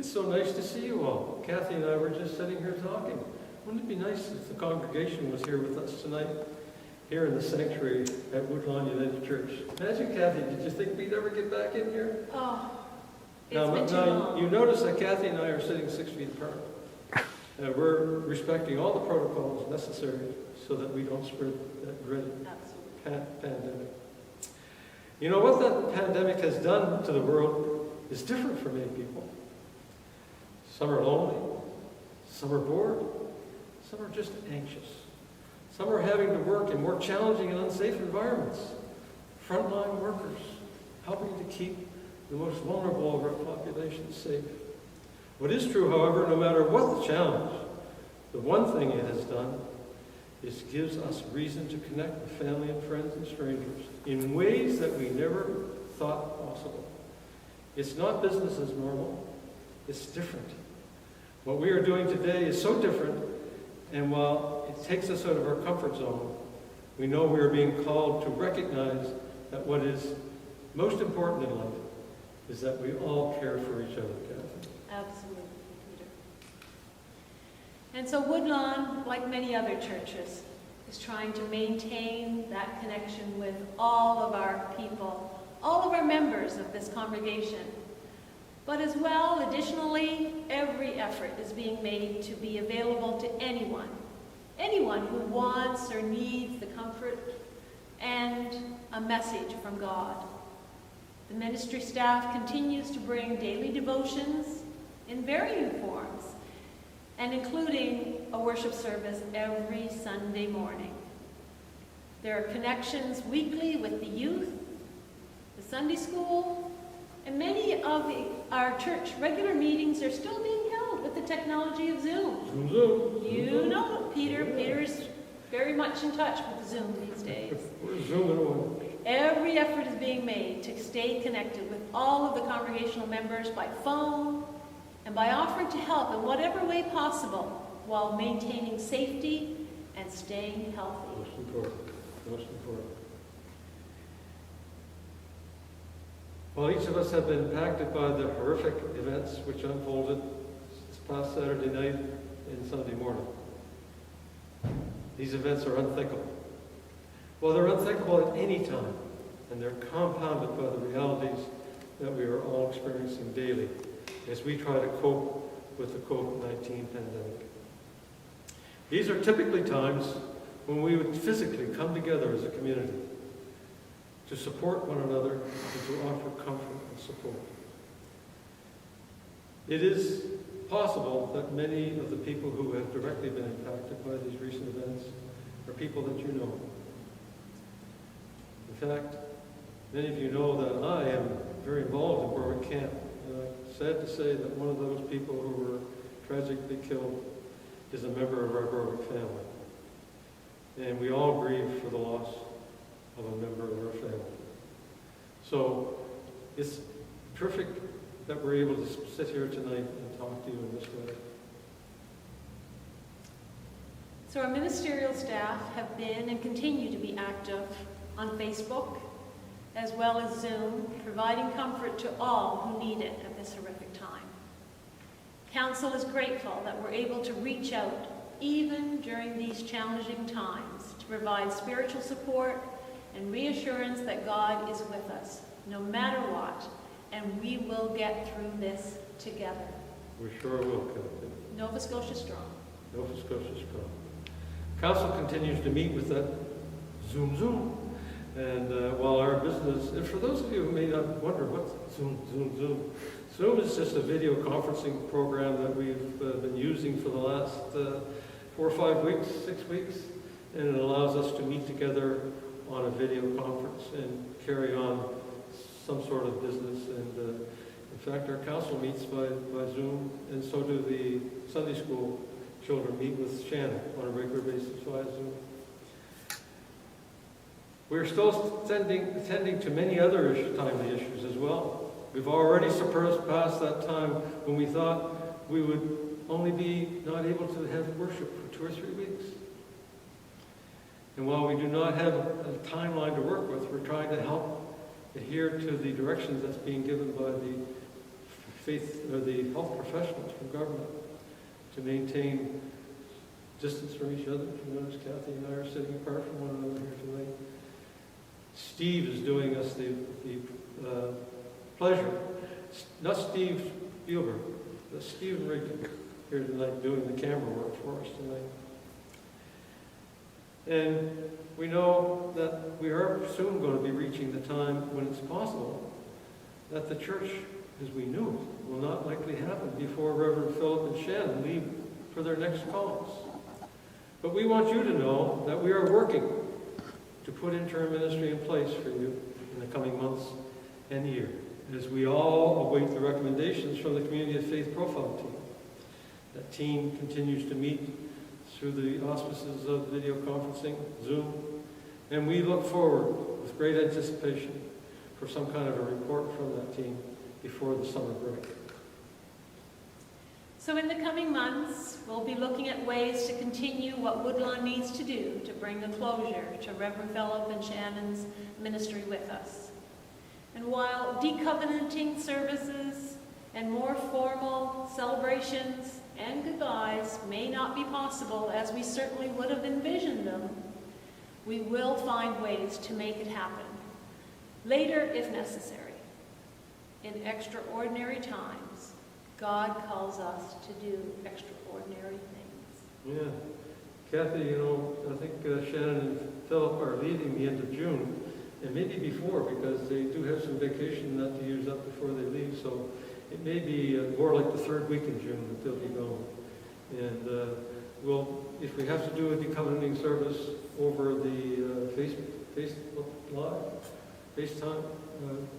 It's so nice to see you all. Kathy and I were just sitting here talking. Wouldn't it be nice if the congregation was here with us tonight, here in the sanctuary at Woodlawn United Church? Imagine, Kathy, did you think we'd ever get back in here? Oh, it's been too long. You notice that Kathy and I are sitting 6 feet apart. We're respecting all the protocols necessary so that we don't spread that dreaded pandemic. You know, what that pandemic has done to the world is different for many people. Some are lonely, some are bored, some are just anxious. Some are having to work in more challenging and unsafe environments. Frontline workers, helping to keep the most vulnerable of our population safe. What is true, however, no matter what the challenge, the one thing it has done is gives us reason to connect with family and friends and strangers in ways that we never thought possible. It's not business as normal, it's different. What we are doing today is so different, and while it takes us out of our comfort zone, we know we are being called to recognize that what is most important in life is that we all care for each other, Kathy. Absolutely, Peter. And so Woodlawn, like many other churches, is trying to maintain that connection with all of our people, all of our members of this congregation. But as well, additionally, every effort is being made to be available to anyone who wants or needs the comfort and a message from God. The ministry staff continues to bring daily devotions in varying forms, and including a worship service every Sunday morning. There are connections weekly with the youth, the Sunday school, and many of our church regular meetings are still being held with the technology of Zoom. You know, Peter. Peter's very much in touch with Zoom these days. We're zooming away. Every effort is being made to stay connected with all of the congregational members by phone and by offering to help in whatever way possible while maintaining safety and staying healthy. Most important. Most important. While each of us have been impacted by the horrific events which unfolded this past Saturday night and Sunday morning, these events are unthinkable. Well, they're unthinkable at any time, and they're compounded by the realities that we are all experiencing daily as we try to cope with the COVID-19 pandemic. These are typically times when we would physically come together as a community to support one another and to offer comfort and support. It is possible that many of the people who have directly been impacted by these recent events are people that you know. In fact, many of you know that I am very involved in Berwick Camp. And I'm sad to say that one of those people who were tragically killed is a member of our Berwick family. And we all grieve for the loss of a member of our family. So it's perfect that we're able to sit here tonight and talk to you in this way. So our ministerial staff have been and continue to be active on Facebook as well as Zoom, providing comfort to all who need it at this horrific time. Council is grateful that we're able to reach out even during these challenging times to provide spiritual support and reassurance that God is with us, no matter what, and we will get through this together. We sure will, Captain. Nova Scotia strong. Nova Scotia strong. Council continues to meet with that Zoom. And while our business, and for those of you who may not wonder, what's Zoom? Zoom is just a video conferencing program that we've been using for the last 4 or 5 weeks, 6 weeks, and it allows us to meet together on a video conference and carry on some sort of business. And in fact, our council meets by Zoom, and so do the Sunday school children meet with Shannon on a regular basis via Zoom. We're still attending to many other timely issues as well. We've already surpassed that time when we thought we would only be not able to have worship for 2 or 3 weeks. And while we do not have a timeline to work with, we're trying to help adhere to the directions that's being given by the the health professionals from government to maintain distance from each other. You notice Kathy and I are sitting apart from one another here tonight. Steve is doing us the pleasure, not Steve Spielberg, but Stephen Rigdon here tonight doing the camera work for us tonight. And we know that we are soon going to be reaching the time when it's possible that the church, as we knew it, will not likely happen before Reverend Philip and Shannon leave for their next cause. But we want you to know that we are working to put interim ministry in place for you in the coming months and year, as we all await the recommendations from the Community of Faith Profile team. That team continues to meet through the auspices of video conferencing, Zoom, and we look forward with great anticipation for some kind of a report from that team before the summer break. So in the coming months, we'll be looking at ways to continue what Woodlawn needs to do to bring a closure to Reverend Philip and Shannon's ministry with us. And while decovenanting services and more formal celebrations and goodbyes may not be possible as we certainly would have envisioned them, we will find ways to make it happen. Later, if necessary. In extraordinary times, God calls us to do extraordinary things. Yeah. Kathy, I think Shannon and Philip are leaving the end of June, and maybe before, because they do have some vacation not to use up before they leave, so it may be more like the third week in June that they'll be gone. And if we have to do a decovenanting service over the Facebook Live, FaceTime,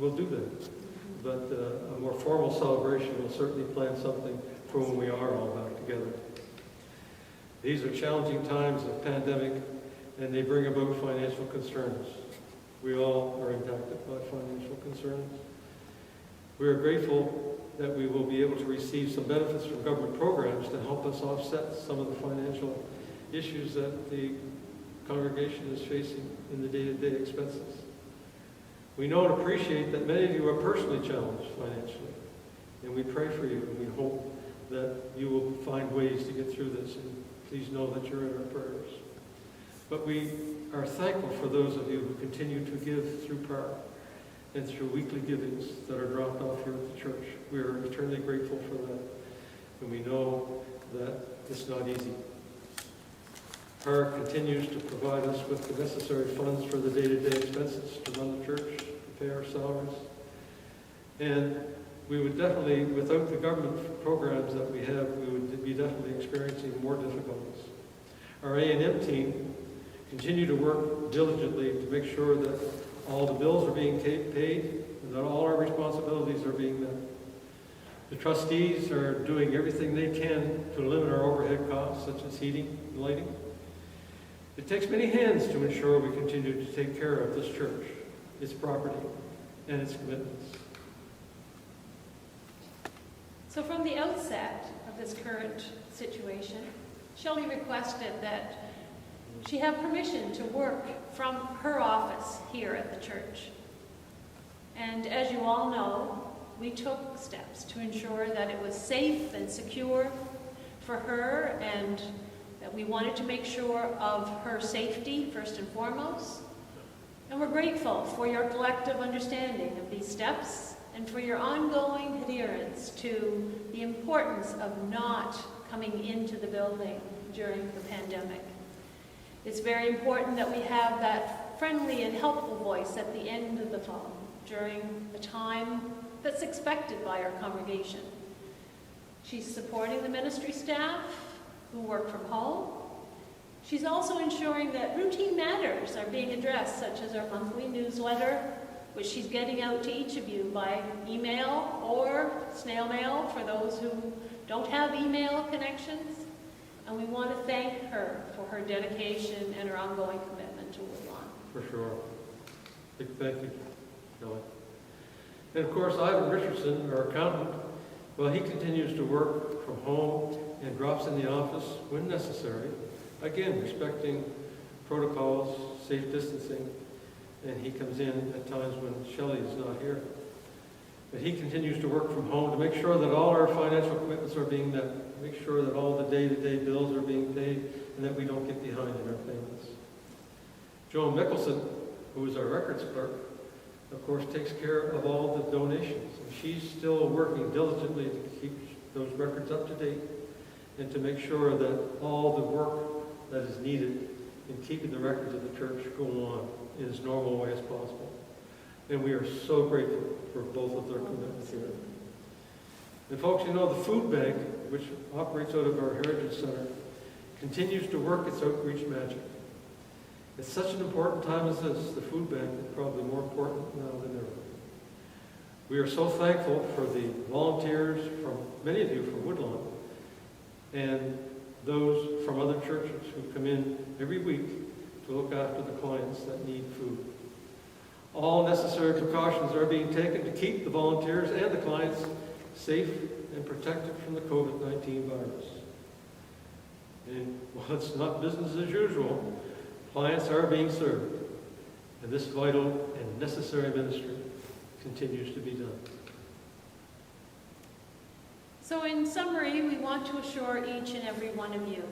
we'll do that. But a more formal celebration will certainly plan something for when we are all back together. These are challenging times of pandemic, and they bring about financial concerns. We all are impacted by financial concerns. We are grateful that we will be able to receive some benefits from government programs to help us offset some of the financial issues that the congregation is facing in the day-to-day expenses. We know and appreciate that many of you are personally challenged financially, and we pray for you, and we hope that you will find ways to get through this, and please know that you're in our prayers. But we are thankful for those of you who continue to give through prayer and through weekly givings that are dropped off here at the church. We are eternally grateful for that, and we know that it's not easy. PAR continues to provide us with the necessary funds for the day-to-day expenses to run the church, to pay our salaries. And we would definitely, without the government programs that we have, we would be definitely experiencing more difficulties. Our A&M team continue to work diligently to make sure that all the bills are being paid and that all our responsibilities are being met. The trustees are doing everything they can to limit our overhead costs, such as heating and lighting. It takes many hands to ensure we continue to take care of this church, its property, and its commitments. So from the outset of this current situation, Shelley requested that she have permission to work from her office here at the church. And as you all know, we took steps to ensure that it was safe and secure for her, and that we wanted to make sure of her safety first and foremost. And we're grateful for your collective understanding of these steps and for your ongoing adherence to the importance of not coming into the building during the pandemic. It's very important that we have that friendly and helpful voice at the end of the phone during the time that's expected by our congregation. She's supporting the ministry staff who work from home. She's also ensuring that routine matters are being addressed, such as our monthly newsletter, which she's getting out to each of you by email or snail mail for those who don't have email connections. And we want to thank her for her dedication and her ongoing commitment to Woodlawn. For sure. Big thank you, Kelly. And of course, Ivan Richardson, our accountant, well, he continues to work from home and drops in the office when necessary, again, respecting protocols, safe distancing, and he comes in at times when Shelley is not here. But he continues to work from home to make sure that all our financial commitments are being met, make sure that all the day-to-day bills are being paid, and that we don't get behind in our payments. Joan Mickelson, who is our records clerk, of course, takes care of all the donations. And she's still working diligently to keep those records up to date and to make sure that all the work that is needed in keeping the records of the church going on in as normal a way as possible. And we are so grateful for both of their commitments here. And folks, you know, the food bank, which operates out of our Heritage Center, continues to work its outreach magic. At such an important time as this, the food bank is probably more important now than ever. We are so thankful for the volunteers from many of you from Woodlawn and those from other churches who come in every week to look after the clients that need food. All necessary precautions are being taken to keep the volunteers and the clients safe and protected from the COVID-19 virus. And while it's not business as usual, clients are being served, and this vital and necessary ministry continues to be done. So in summary, we want to assure each and every one of you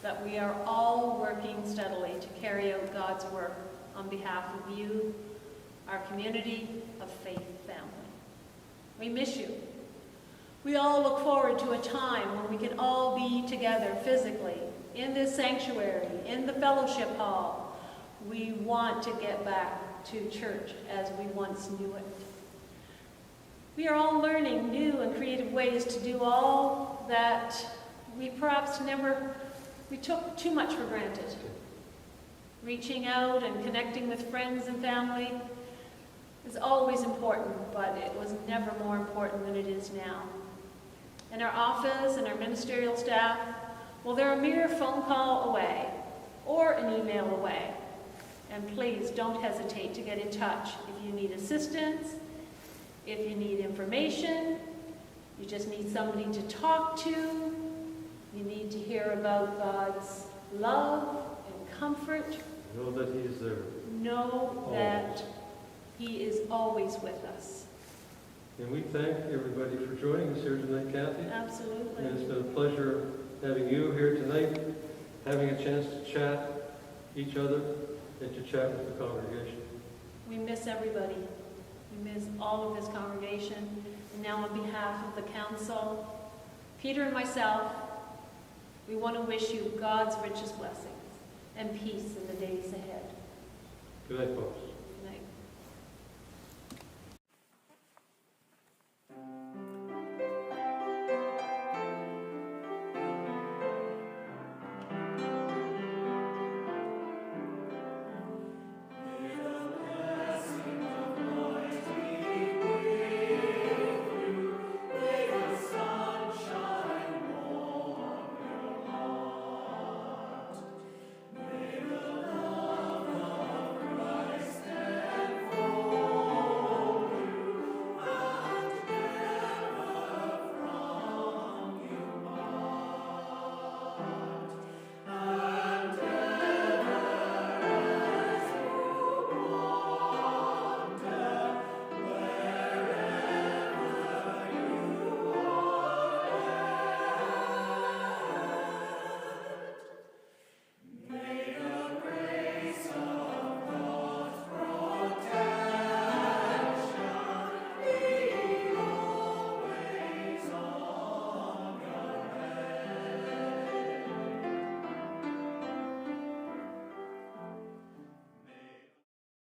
that we are all working steadily to carry out God's work on behalf of you, our community of faith family. We miss you. We all look forward to a time when we can all be together physically in this sanctuary, in the fellowship hall. We want to get back to church as we once knew it. We are all learning new and creative ways to do all that we perhaps we took too much for granted. Reaching out and connecting with friends and family is always important, but it was never more important than it is now. And our office and our ministerial staff, well, they're a mere phone call away or an email away. And please don't hesitate to get in touch if you need assistance, if you need information, you just need somebody to talk to, you need to hear about God's love and comfort. Know that He is there. Know that He is always with us. And we thank everybody for joining us here tonight, Kathy. Absolutely. And it's been a pleasure having you here tonight, having a chance to chat each other and to chat with the congregation. We miss everybody. We miss all of this congregation. And now on behalf of the council, Peter and myself, we want to wish you God's richest blessings and peace in the days ahead. Good night, folks.